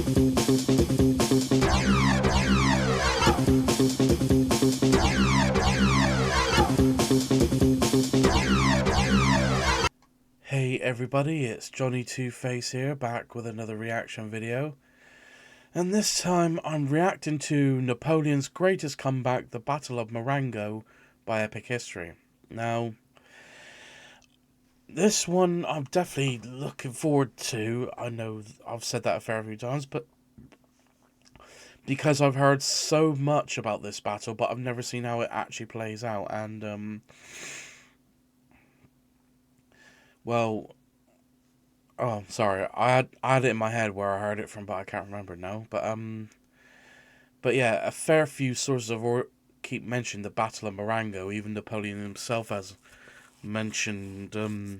Hey everybody, it's Johnny Two-Face here, back with another reaction video. And this time I'm reacting to Napoleon's greatest comeback, the Battle of Marengo by Epic History. Now, this one I'm definitely looking forward to. I know I've said that a fair few times, but because I've heard so much about this battle, but I've never seen how it actually plays out. And, well... Oh, sorry. I had it in my head where I heard it from, but I can't remember now. But yeah, a fair few sources have keep mentioning the Battle of Marengo. Even Napoleon himself has mentioned the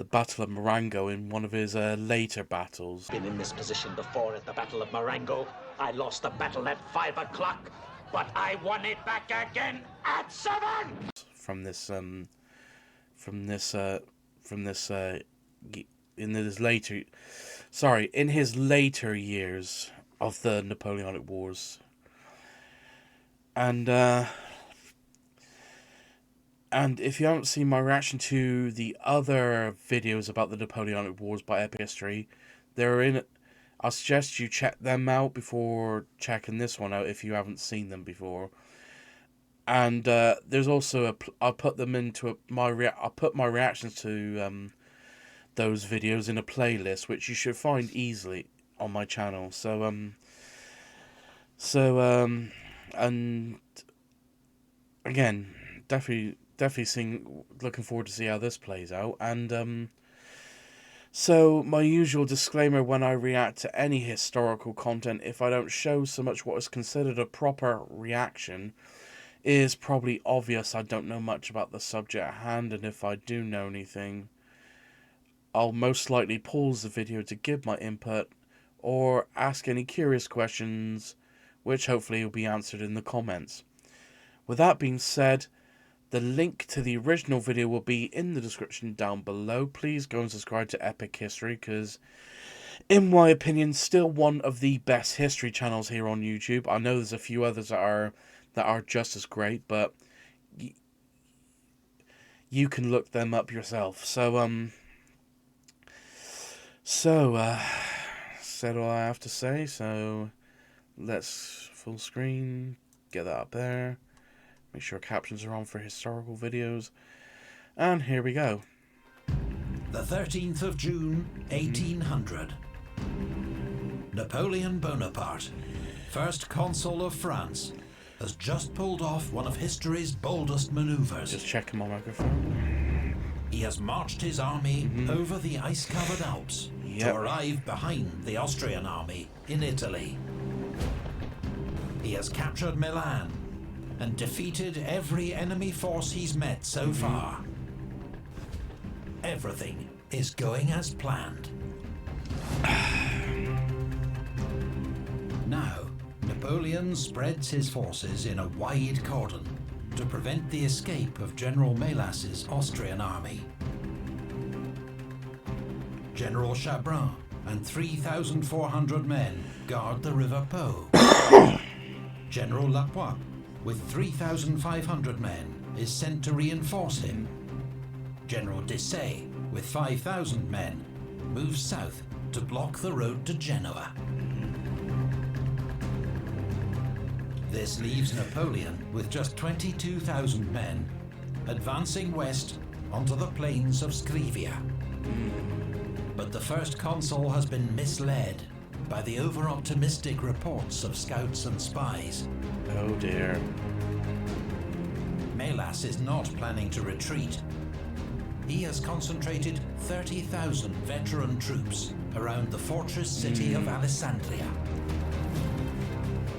Battle of Marengo in one of his later battles. Been in this position before at the Battle of Marengo. I lost the battle at 5 o'clock, but I won it back again at 7. In his later years of the Napoleonic Wars. And if you haven't seen my reaction to the other videos about the Napoleonic Wars by Epic History, I suggest you check them out before checking this one out if you haven't seen them before. And there's also I'll put my reactions to those videos in a playlist, which you should find easily on my channel. And again, definitely looking forward to see how this plays out. And so my usual disclaimer when I react to any historical content, if I don't show so much what is considered a proper reaction, is probably obvious. I don't know much about the subject at hand, and if I do know anything, I'll most likely pause the video to give my input or ask any curious questions, which hopefully will be answered in the comments. With that being said, the link to the original video will be in the description down below. Please go and subscribe to Epic History, because in my opinion, still one of the best history channels here on YouTube. I know there's a few others that are just as great, but you can look them up yourself. Said all I have to say, so let's full screen, get that up there, make sure captions are on for historical videos, and here we go. The 13th of June, 1800. Napoleon Bonaparte, first consul of France, has just pulled off one of history's boldest maneuvers. Just checking my microphone. He has marched his army over the ice-covered Alps to arrive behind the Austrian army in Italy. He has captured Milan and defeated every enemy force he's met so far. Everything is going as planned. Now, Napoleon spreads his forces in a wide cordon to prevent the escape of General Melas's Austrian army. General Chabrun and 3,400 men guard the River Po. General Lapointe, with 3,500 men, is sent to reinforce him. General Desaix, with 5,000 men, moves south to block the road to Genoa. This leaves Napoleon with just 22,000 men, advancing west onto the plains of Scrivia. But the first consul has been misled by the over-optimistic reports of scouts and spies. Oh dear. Melas is not planning to retreat. He has concentrated 30,000 veteran troops around the fortress city of Alessandria.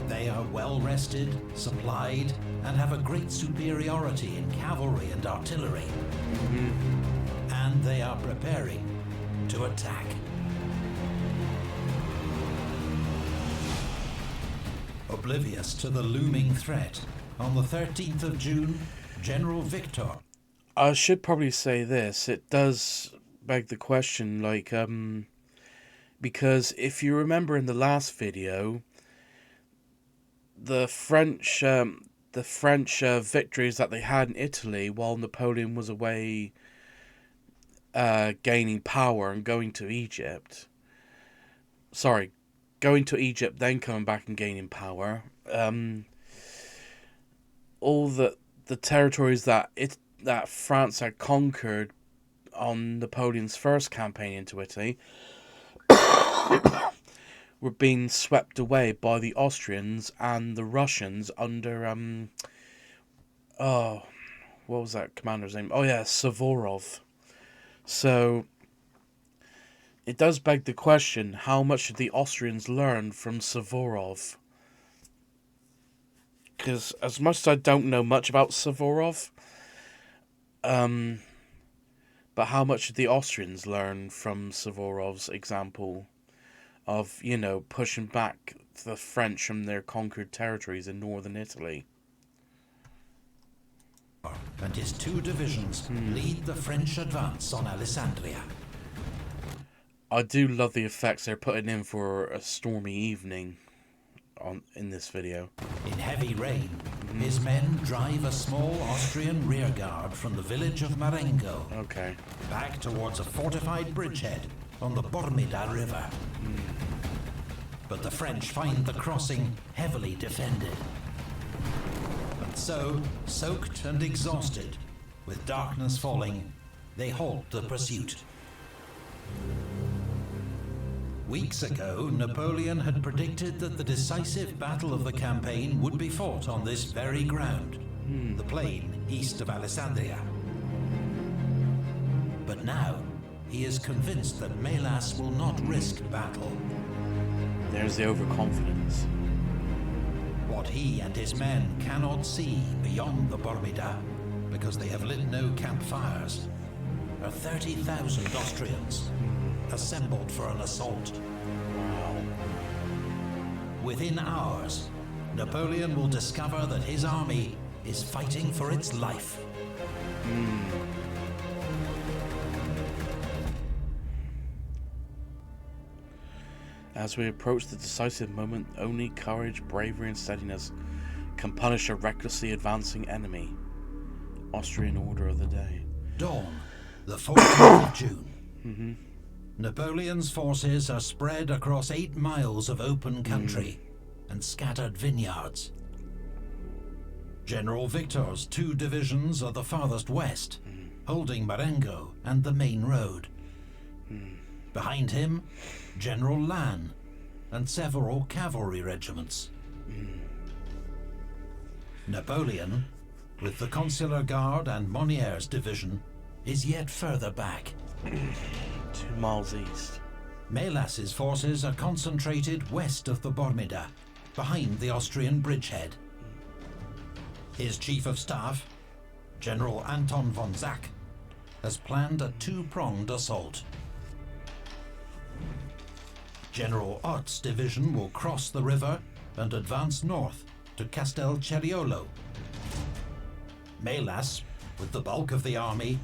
They are well rested, supplied, and have a great superiority in cavalry and artillery. And they are preparing to attack. Oblivious to the looming threat, on the 13th of June, General Victor... I should probably say this, it does beg the question, like, Because if you remember in the last video, the French victories that they had in Italy while Napoleon was away gaining power and going to Egypt. Sorry, going to Egypt, then coming back and gaining power. All the territories that France had conquered on Napoleon's first campaign into Italy were being swept away by the Austrians and the Russians under what was that commander's name? Oh yeah, Suvorov. So it does beg the question, how much did the Austrians learn from Suvorov? Because as much as I don't know much about Suvorov, but how much did the Austrians learn from Suvorov's example of, pushing back the French from their conquered territories in northern Italy? And his 2 divisions lead the French advance on Alessandria. I do love the effects they're putting in for a stormy evening in this video. In heavy rain, his men drive a small Austrian rearguard from the village of Marengo back towards a fortified bridgehead on the Bormida River. But the French find the crossing heavily defended. And so, soaked and exhausted, with darkness falling, they halt the pursuit. Weeks ago, Napoleon had predicted that the decisive battle of the campaign would be fought on this very ground, the plain east of Alessandria. But now, he is convinced that Melas will not risk battle. There's the overconfidence. What he and his men cannot see beyond the Bormida, because they have lit no campfires, are 30,000 Austrians assembled for an assault. Within hours, Napoleon will discover that his army is fighting for its life. As we approach the decisive moment, only courage, bravery, and steadiness can punish a recklessly advancing enemy. Austrian order of the day. Dawn, the 14th of June. Napoleon's forces are spread across 8 miles of open country and scattered vineyards. General Victor's 2 divisions are the farthest west, holding Marengo and the main road. Behind him, General Lannes and several cavalry regiments. Napoleon, with the Consular Guard and Monniere's division, is yet further back. 2 miles east. Melas's forces are concentrated west of the Bormida, behind the Austrian bridgehead. His chief of staff, General Anton von Zach, has planned a 2-pronged assault. General Ott's division will cross the river and advance north to Castel Ceriolo. Melas, with the bulk of the army,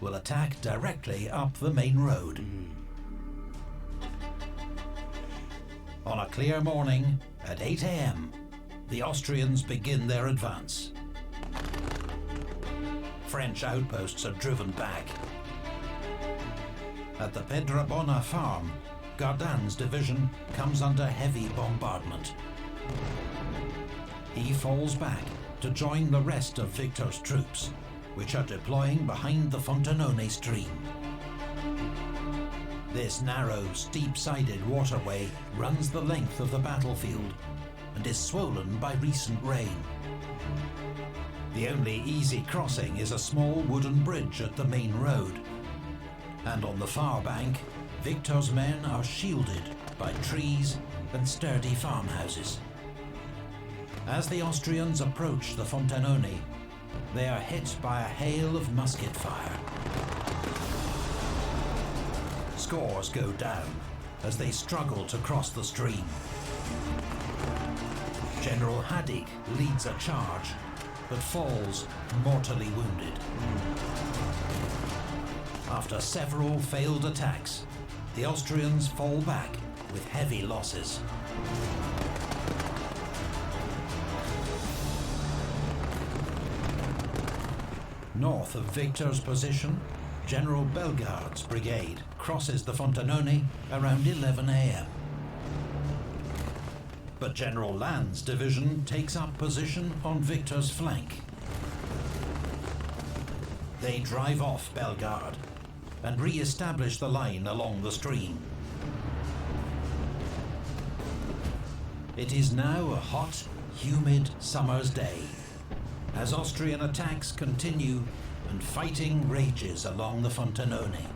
will attack directly up the main road. On a clear morning, at 8 a.m., the Austrians begin their advance. French outposts are driven back. At the Pedrabona farm, Gardan's division comes under heavy bombardment. He falls back to join the rest of Victor's troops, which are deploying behind the Fontanone stream. This narrow, steep-sided waterway runs the length of the battlefield and is swollen by recent rain. The only easy crossing is a small wooden bridge at the main road, and on the far bank, Victor's men are shielded by trees and sturdy farmhouses. As the Austrians approach the Fontanone, they are hit by a hail of musket fire. Scores go down as they struggle to cross the stream. General Hadik leads a charge, but falls mortally wounded. After several failed attacks, the Austrians fall back with heavy losses. North of Victor's position, General Bellegarde's brigade crosses the Fontenone around 11 a.m. But General Lannes' division takes up position on Victor's flank. They drive off Bellegarde and re-establish the line along the stream. It is now a hot, humid summer's day, as Austrian attacks continue and fighting rages along the Fontenone.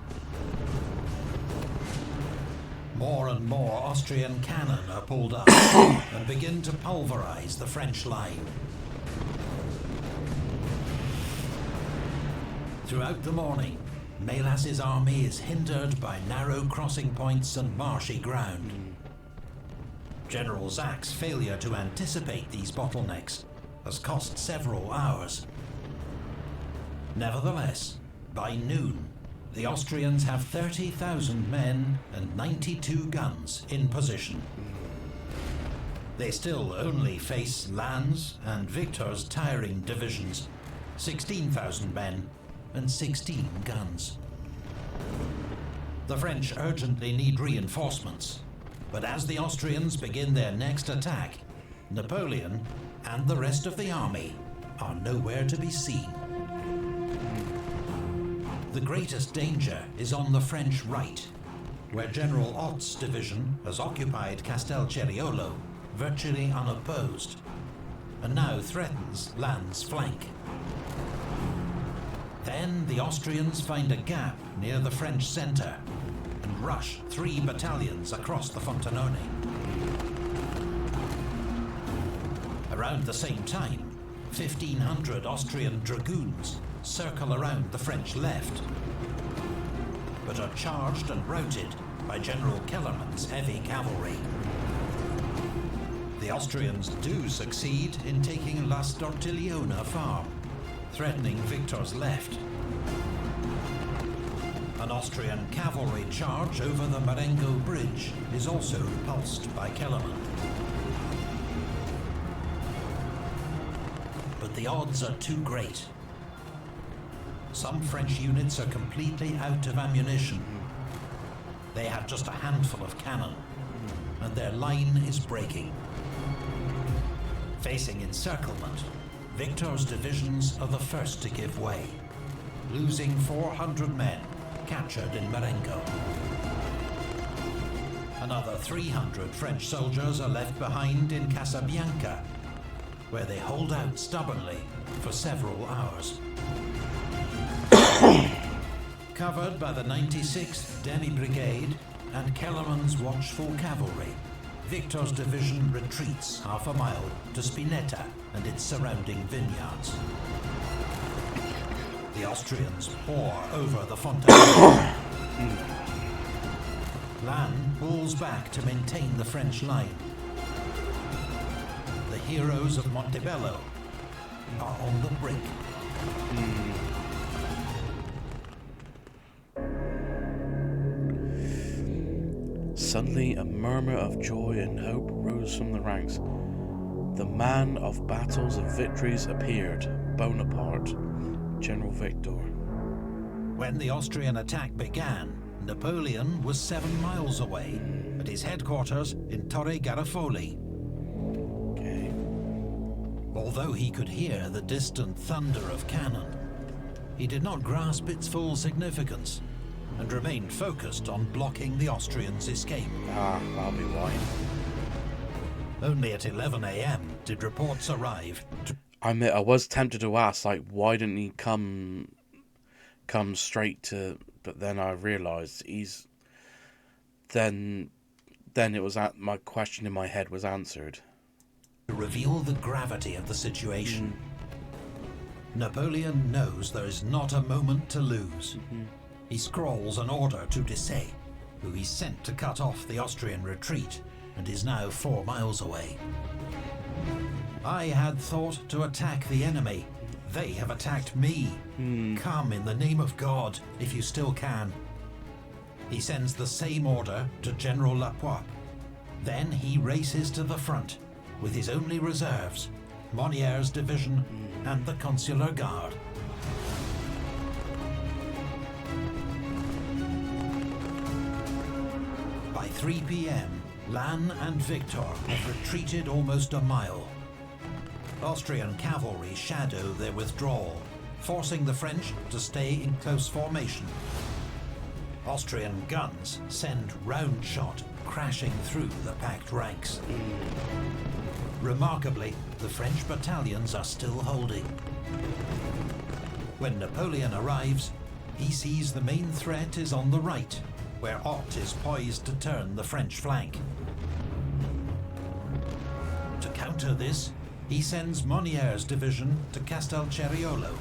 More and more Austrian cannon are pulled up and begin to pulverize the French line. Throughout the morning, Melas's army is hindered by narrow crossing points and marshy ground. General Zach's failure to anticipate these bottlenecks has cost several hours. Nevertheless, by noon, the Austrians have 30,000 men and 92 guns in position. They still only face Lannes and Victor's tiring divisions, 16,000 men and 16 guns. The French urgently need reinforcements, but as the Austrians begin their next attack, Napoleon and the rest of the army are nowhere to be seen. The greatest danger is on the French right, where General Ott's division has occupied Castelceriolo virtually unopposed, and now threatens Lannes' flank. Then the Austrians find a gap near the French centre and rush 3 battalions across the Fontenone. Around the same time, 1,500 Austrian dragoons circle around the French left, but are charged and routed by General Kellermann's heavy cavalry. The Austrians do succeed in taking La Stortigliona farm, threatening Victor's left. An Austrian cavalry charge over the Marengo bridge is also repulsed by Kellermann. But the odds are too great. Some French units are completely out of ammunition. They have just a handful of cannon, and their line is breaking. Facing encirclement, Victor's divisions are the first to give way, losing 400 men captured in Marengo. Another 300 French soldiers are left behind in Casabianca, where they hold out stubbornly for several hours. Covered by the 96th Demi Brigade and Kellermann's watchful cavalry, Victor's division retreats half a mile to Spinetta and its surrounding vineyards. The Austrians pour over the Fontenone. Lannes pulls back to maintain the French line. The heroes of Montebello are on the brink. Suddenly a murmur of joy and hope rose from the ranks. The man of battles and victories appeared, Bonaparte, General Victor. When the Austrian attack began, Napoleon was 7 miles away at his headquarters in Torre Garofoli. Okay. Although he could hear the distant thunder of cannon, he did not grasp its full significance and remained focused on blocking the Austrians' escape. I'll be right. Only at 11 a.m. did reports arrive. I admit, I was tempted to ask, like, why didn't he come straight to... But then I realised Then it was my question in my head was answered. To reveal the gravity of the situation. Napoleon knows there is not a moment to lose. He scrawls an order to Desaix, who he sent to cut off the Austrian retreat and is now 4 miles away. I had thought to attack the enemy. They have attacked me. Come in the name of God, if you still can. He sends the same order to General Lapointe. Then he races to the front with his only reserves, Monniere's division and the Consular Guard. By 3 p.m, Lannes and Victor have retreated almost a mile. Austrian cavalry shadow their withdrawal, forcing the French to stay in close formation. Austrian guns send round shot crashing through the packed ranks. Remarkably, the French battalions are still holding. When Napoleon arrives, he sees the main threat is on the right, where Ott is poised to turn the French flank. To counter this, he sends Monniere's division to Castelceraiolo,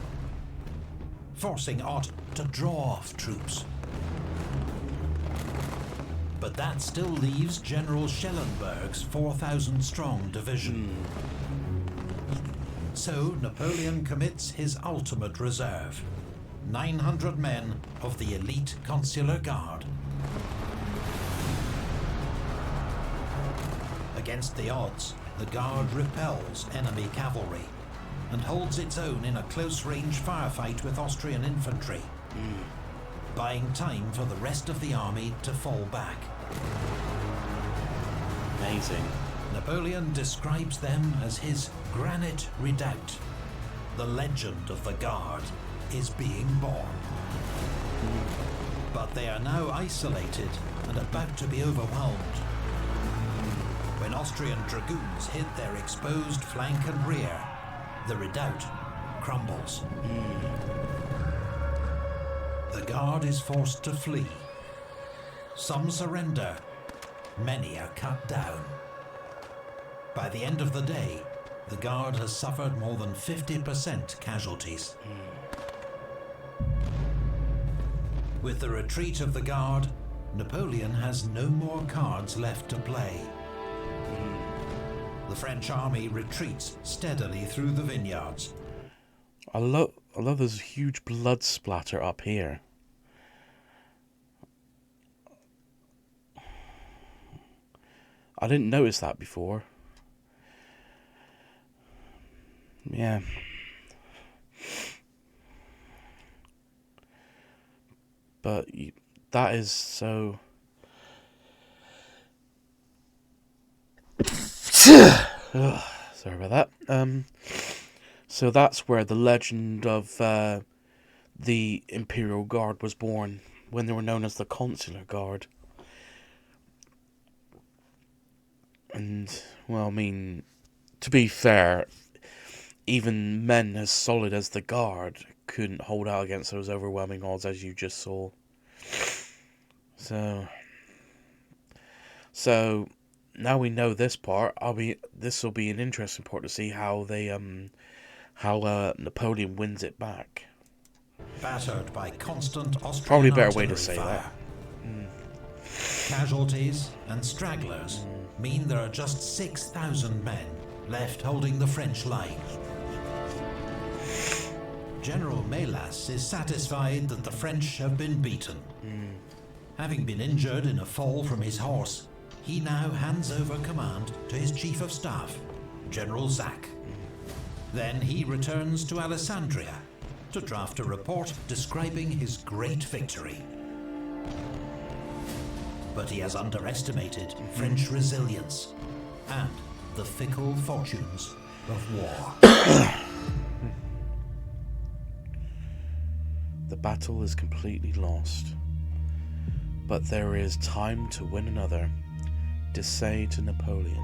forcing Ott to draw off troops. But that still leaves General Schellenberg's 4,000-strong division. So Napoleon commits his ultimate reserve, 900 men of the elite Consular Guard. Against the odds, the Guard repels enemy cavalry and holds its own in a close-range firefight with Austrian infantry, buying time for the rest of the army to fall back. Amazing. Napoleon describes them as his granite redoubt. The legend of the Guard is being born. But they are now isolated and about to be overwhelmed. When Austrian dragoons hit their exposed flank and rear, the redoubt crumbles. The Guard is forced to flee. Some surrender, many are cut down. By the end of the day, the Guard has suffered more than 50% casualties. With the retreat of the Guard, Napoleon has no more cards left to play. The French army retreats steadily through the vineyards. I love this huge blood splatter up here. I didn't notice that before. Yeah. But that is so... Ugh, sorry about that. So that's where the legend of the Imperial Guard was born, when they were known as the Consular Guard. And, well, I mean, to be fair, even men as solid as the Guard couldn't hold out against those overwhelming odds, as you just saw. So now we know this part. This will be an interesting part to see how they Napoleon wins it back. Battered by constant Austrian Probably a better way to say fire. that. Casualties and stragglers mean there are just 6,000 men left holding the French line. General Mélas is satisfied that the French have been beaten. Having been injured in a fall from his horse, he now hands over command to his chief of staff, General Zack. Then he returns to Alessandria to draft a report describing his great victory. But he has underestimated French resilience and the fickle fortunes of war. The battle is completely lost, but there is time to win another. Desaix to Napoleon.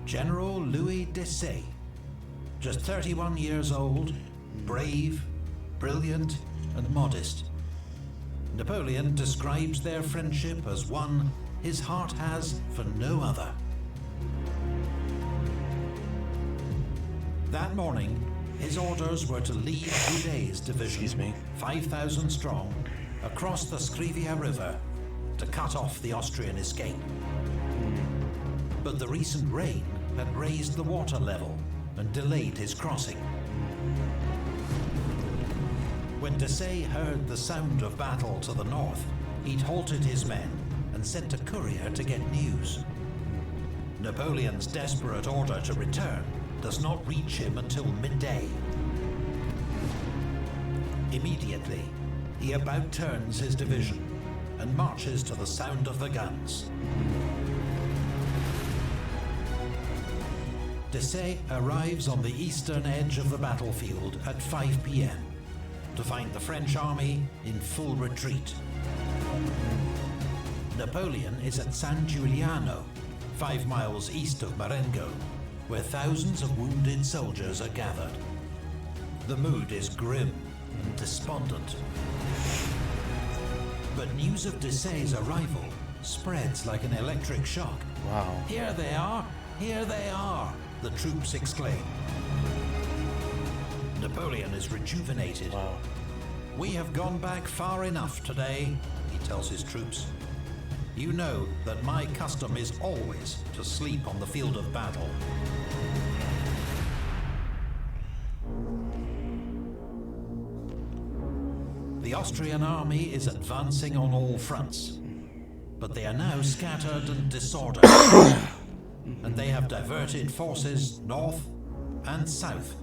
General Louis Desaix, just 31 years old, brave, brilliant, and modest. Napoleon describes their friendship as one his heart has for no other. That morning, his orders were to lead Boudet's division, 5,000 strong, across the Scrivia River to cut off the Austrian escape. But the recent rain had raised the water level and delayed his crossing. When Desaix heard the sound of battle to the north, he'd halted his men and sent a courier to get news. Napoleon's desperate order to return does not reach him until midday. Immediately, he about turns his division and marches to the sound of the guns. Desaix arrives on the eastern edge of the battlefield at 5 p.m. to find the French army in full retreat. Napoleon is at San Giuliano, 5 miles east of Marengo, where thousands of wounded soldiers are gathered. The mood is grim and despondent. But news of Desaix's arrival spreads like an electric shock. Wow. Here they are! Here they are! The troops exclaim. Napoleon is rejuvenated. Wow. We have gone back far enough today, he tells his troops. You know that my custom is always to sleep on the field of battle. The Austrian army is advancing on all fronts, but they are now scattered and disordered, and they have diverted forces north and south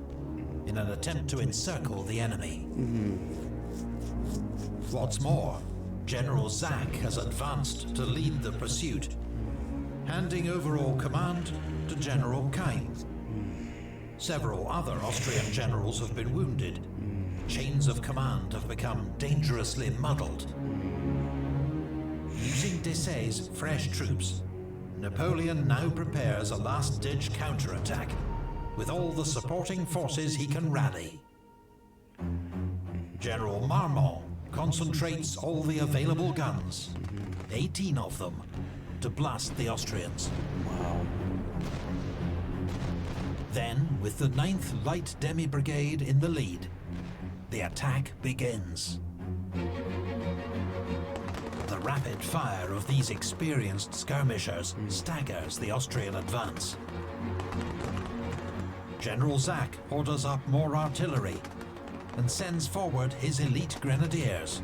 in an attempt to encircle the enemy. What's more, General Zach has advanced to lead the pursuit, handing overall command to General Keim. Several other Austrian generals have been wounded. Chains of command have become dangerously muddled. Using Desaix's fresh troops, Napoleon now prepares a last-ditch counterattack with all the supporting forces he can rally. General Marmont concentrates all the available guns, 18 of them, to blast the Austrians. Wow. Then, with the 9th Light Demi Brigade in the lead, the attack begins. The rapid fire of these experienced skirmishers staggers the Austrian advance. General Zach orders up more artillery and sends forward his elite grenadiers.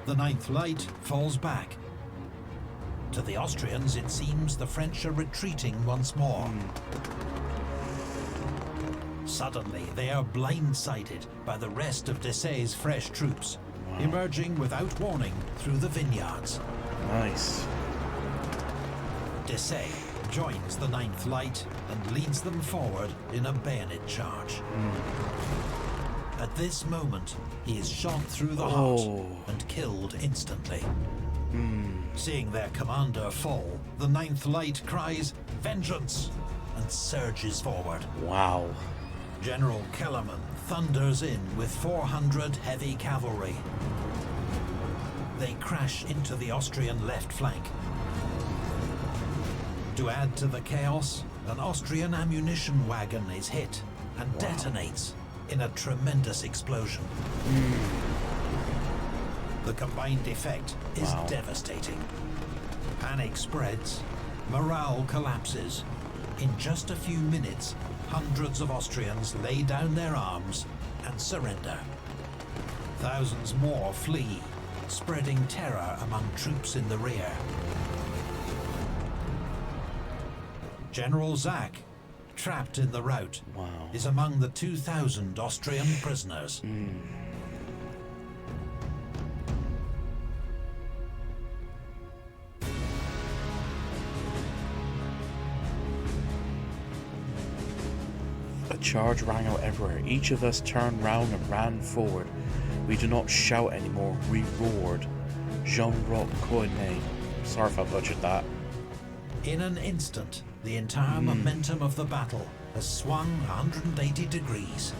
The 9th Light falls back. To the Austrians, it seems the French are retreating once more. Suddenly, they are blindsided by the rest of Desaix's fresh troops, emerging without warning through the vineyards. Nice. Desaix joins the 9th Light and leads them forward in a bayonet charge. At this moment, he is shot through the heart and killed instantly. Seeing their commander fall, the 9th Light cries, "Vengeance!" and surges forward. Wow. General Kellerman thunders in with 400 heavy cavalry. They crash into the Austrian left flank. To add to the chaos, an Austrian ammunition wagon is hit and detonates in a tremendous explosion. The combined effect is devastating. Panic spreads, morale collapses. In just a few minutes, hundreds of Austrians lay down their arms and surrender. Thousands more flee, spreading terror among troops in the rear. General Zach, trapped in the rout, is among the 2,000 Austrian prisoners. A charge rang out everywhere. Each of us turned round and ran forward. We do not shout anymore, we roared. Jean Roch Coignet. Sorry if I butchered that. In an instant, the entire momentum of the battle has swung 180 degrees.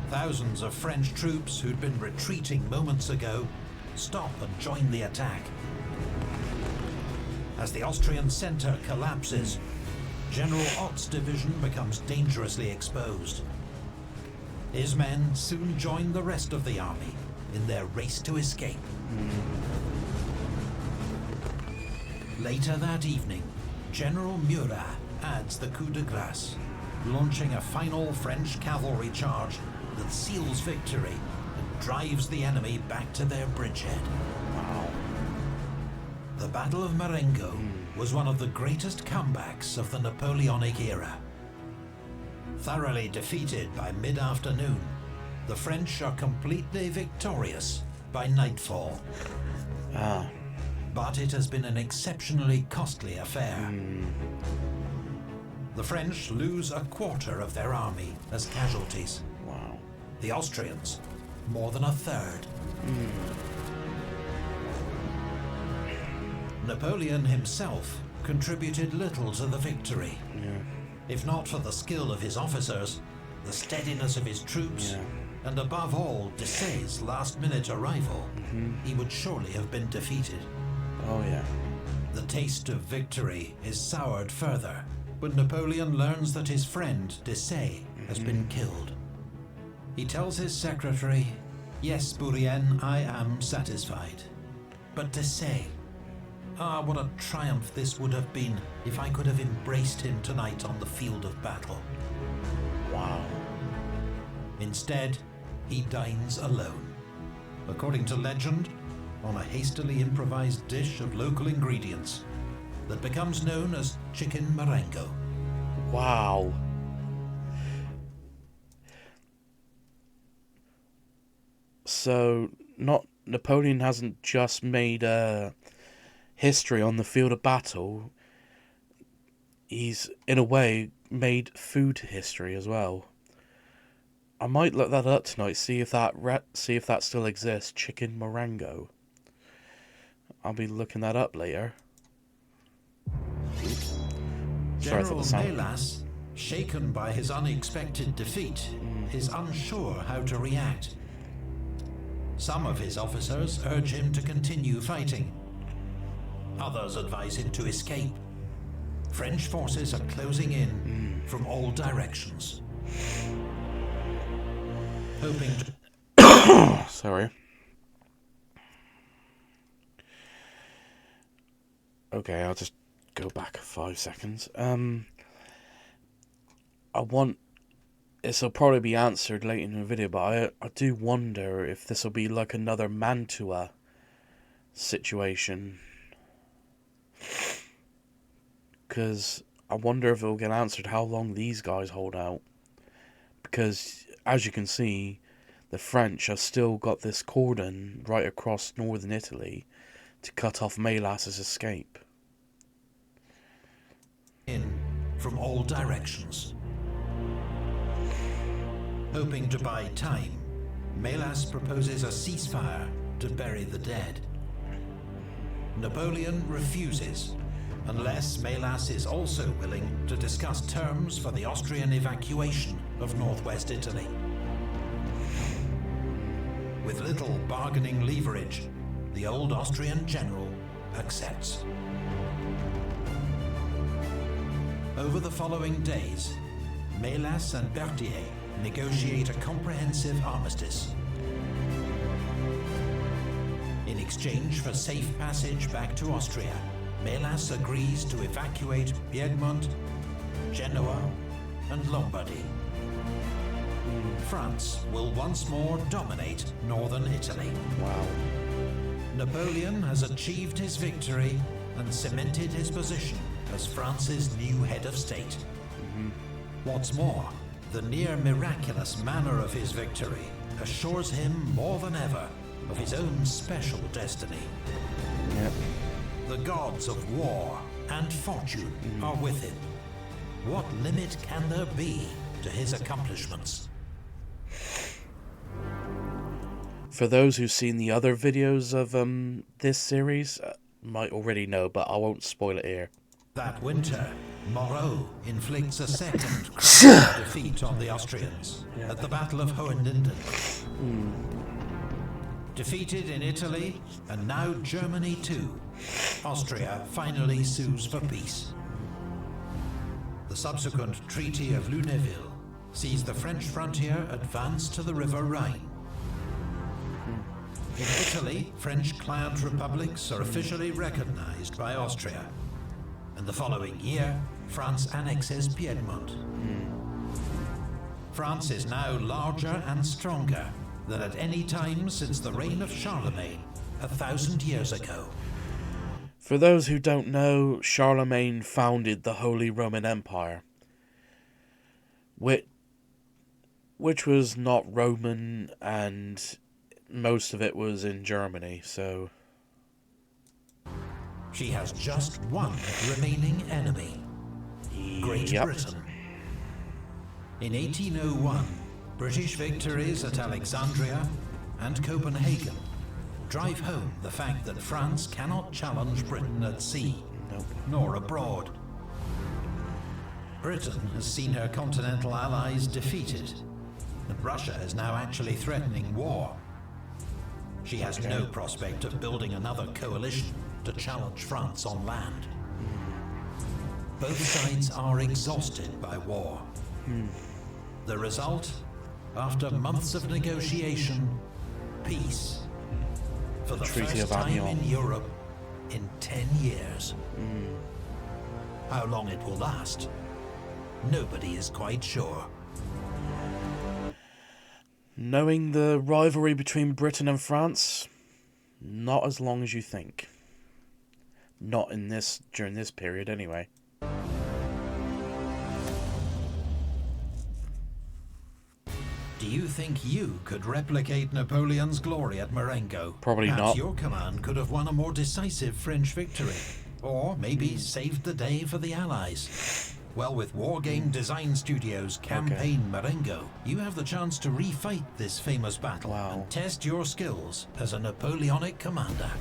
Thousands of French troops who'd been retreating moments ago stop and join the attack. As the Austrian center collapses, General Ott's division becomes dangerously exposed. His men soon join the rest of the army in their race to escape. Later that evening, General Murat adds the coup de grace, launching a final French cavalry charge that seals victory and drives the enemy back to their bridgehead. Wow. The Battle of Marengo was one of the greatest comebacks of the Napoleonic era. Thoroughly defeated by mid-afternoon, the French are completely victorious by nightfall. But it has been an exceptionally costly affair. The French lose a quarter of their army as casualties. Wow. The Austrians, more than a third. Napoleon himself contributed little to the victory. If not for the skill of his officers, the steadiness of his troops, and above all, Desaix's last-minute arrival, he would surely have been defeated. Oh yeah. The taste of victory is soured further when Napoleon learns that his friend Desaix has been killed. He tells his secretary, "Yes, Bourrienne, I am satisfied. But Desaix, what a triumph this would have been if I could have embraced him tonight on the field of battle." Wow. Instead, he dines alone. According to legend, on a hastily improvised dish of local ingredients that becomes known as chicken Marengo. Wow. So, Napoleon hasn't just made history on the field of battle. He's, in a way, made food history as well. I might look that up tonight, see if that still exists. Chicken Marengo. I'll be looking that up later. Sorry for General the sound. Mélas, shaken by his unexpected defeat, is unsure how to react. Some of his officers urge him to continue fighting. Others advise him to escape. French forces are closing in from all directions. Hoping to... Sorry. Okay, I'll just go back 5 seconds. This will probably be answered later in the video, but I do wonder if this will be like another Mantua situation. Because I wonder if it will get answered how long these guys hold out. Because, as you can see, the French have still got this cordon right across northern Italy to cut off Mélas's escape. In from all directions. Hoping to buy time, Mélas proposes a ceasefire to bury the dead. Napoleon refuses, unless Mélas is also willing to discuss terms for the Austrian evacuation of northwest Italy. With little bargaining leverage, the old Austrian general accepts. Over the following days, Mélas and Berthier negotiate a comprehensive armistice. In exchange for safe passage back to Austria, Mélas agrees to evacuate Piedmont, Genoa, and Lombardy. France will once more dominate northern Italy. Wow. Napoleon has achieved his victory and cemented his position as France's new head of state. What's more, the near miraculous manner of his victory assures him more than ever of his own special destiny. Yep. The gods of war and fortune are with him. What limit can there be to his accomplishments? For those who've seen the other videos of this series, might already know, but I won't spoil it here. That winter, Moreau inflicts a second crushing defeat on the Austrians at the Battle of Hohenlinden. Defeated in Italy, and now Germany too, Austria finally sues for peace. The subsequent Treaty of Lunéville sees the French frontier advance to the River Rhine. In Italy, French client republics are officially recognized by Austria, and the following year, France annexes Piedmont. France is now larger and stronger than at any time since the reign of Charlemagne 1,000 years ago. For those who don't know, Charlemagne founded the Holy Roman Empire, which was not Roman, and most of it was in Germany, so... She has just one remaining enemy, Great Britain. In 1801, British victories at Alexandria and Copenhagen drive home the fact that France cannot challenge Britain at sea, nor abroad. Britain has seen her continental allies defeated, and Russia is now actually threatening war. She has no prospect of building another coalition to challenge France on land. Both sides are exhausted by war. The result, after months of negotiation, peace. For the first time in Europe in 10 years. How long it will last, nobody is quite sure. Knowing the rivalry between Britain and France, not as long as you think. Not during this period anyway. Do you think you could replicate Napoleon's glory at Marengo? Probably Perhaps not. Your command could have won a more decisive French victory, or maybe saved the day for the Allies. Well, with Wargame Design Studios' Campaign Marengo, you have the chance to refight this famous battle and test your skills as a Napoleonic commander.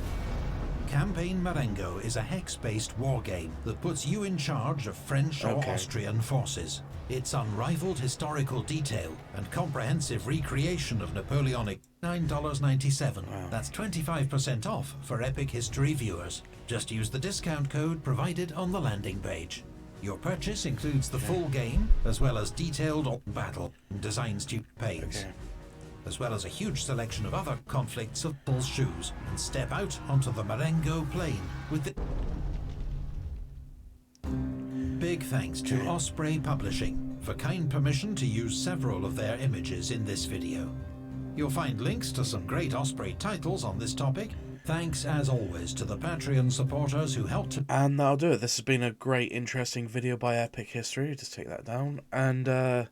Campaign Marengo is a hex-based wargame that puts you in charge of French or Austrian forces. Its unrivaled historical detail and comprehensive recreation of Napoleonic $9.97. That's 25% off for Epic History viewers. Just use the discount code provided on the landing page. Your purchase includes the full game, as well as detailed battle and design panes, as well as a huge selection of other conflicts of bull shoes, and step out onto the Marengo plain with the... Big thanks to Osprey Publishing for kind permission to use several of their images in this video. You'll find links to some great Osprey titles on this topic. Thanks as always to the Patreon supporters who helped to... And that'll do it. This has been a great, interesting video by Epic History. Just take that down. And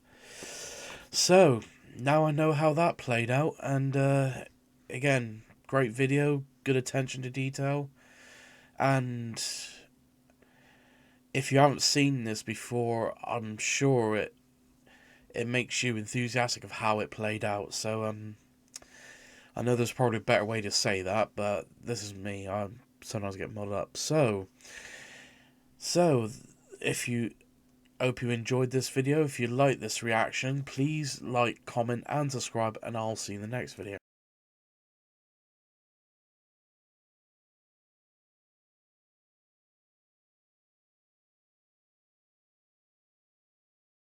so, now I know how that played out. And again, great video, good attention to detail. And if you haven't seen this before, I'm sure it makes you enthusiastic of how it played out. So I know there's probably a better way to say that, but this is me. I sometimes get muddled up. So if you hope you enjoyed this video, if you like this reaction, please like, comment, and subscribe, and I'll see you in the next video.